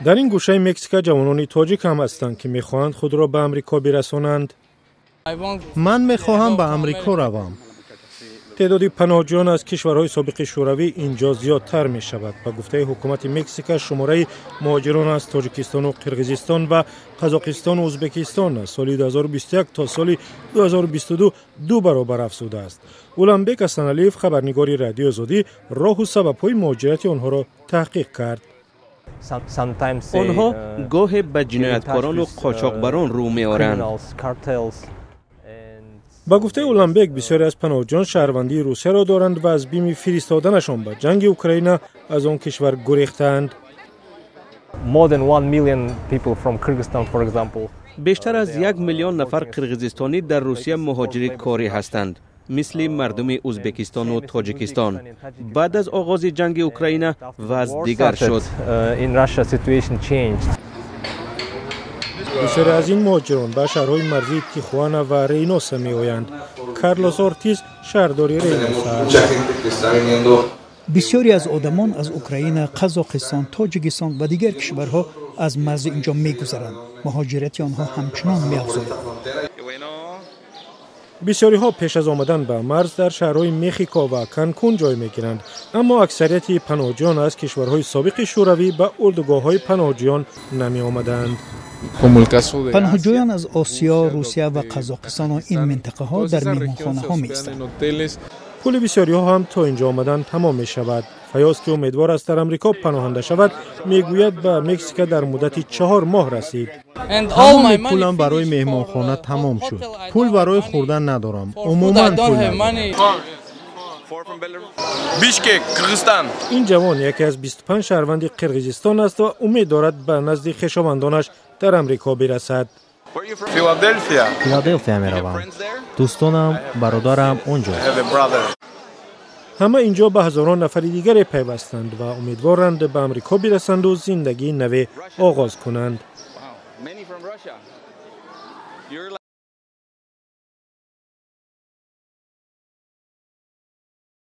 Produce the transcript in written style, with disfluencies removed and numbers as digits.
در این گوشه مکزیک جوانانی تاجیک هم هستند که میخواهند خود را به امریکا برسانند. من میخواهم به امریکا روم. تعداد پناهجویان از کشورهای سابق شوروی اینجا زیادتر می شود. به گفته حکومت مکزیک شماره مهاجران از تاجیکستان و قرقیزستان و قزاقستان و ازبکستان از سال 2021 تا سال 2022 دو برابر افزوده است. اولنبک حسنعلیف خبرنگار رادیو آزادی راه و سبب‌های مهاجرت آنها را تحقیق کرد. آنها گاه به جنایتکاران و قاچاقبران رو می‌آورند. با گفته اولنبک بسیاری از پناهجویان شهروندی روسیه را دارند و از بیم فرستادنشان به جنگ اوکراین از آن کشور گریختند. بیشتر از 1 میلیون نفر قرقیزستانی در روسیه مهاجر کاری هستند، مثل مردم ازبکستان و تاجیکستان. بعد از آغاز جنگ اوکراین وضع دیگر شد. بسیاری از این مهاجران به شهرهای مرزی تیخوانا و ریینوسا می‌آیند. کارلوس اورتیز شهردار ریینوسا است. بسیاری از آدمان از اوکراین، قزاقستان، تاجیکستان و دیگر کشورها از مرز اینجا می‌گذرند. مهاجرت آنها همچنان می‌افزاید. بسیاری ها پیش از آمدن به مرز در شهرهای مکزیکو و کانکون جای می‌گیرند، اما اکثریت پناهجویان از کشورهای سابق شوروی به اردوگاه‌های پناهجویان نمی‌آمدند. پناهجویان از آسیا، روسیه و قزاقستان و این منطقه ها در مهمانخانه ها می‌ایستند. پول بسیاری ها هم تا اینجا آمدن تمام می شود. فیاض که امیدوار است در امریکا پناهنده شود میگوید به مکزیک در مدت 4 ماه رسید. تمام پولم برای مهمانخانه تمام شد. پول برای خوردن ندارم. عموما پول ندارم. بیشکک، قرقیزستان. این جوان یکی از 25 شهروند قرقیزستان است و امید دارد به نزد خویشاوندانش در امریکا برسد. فیلادلفیا میروم. دوستانم، برادرم اونجا. همه اینجا به هزاران نفر دیگر پیوستند و امیدوارند به امریکا برسند و زندگی نو آغاز کنند.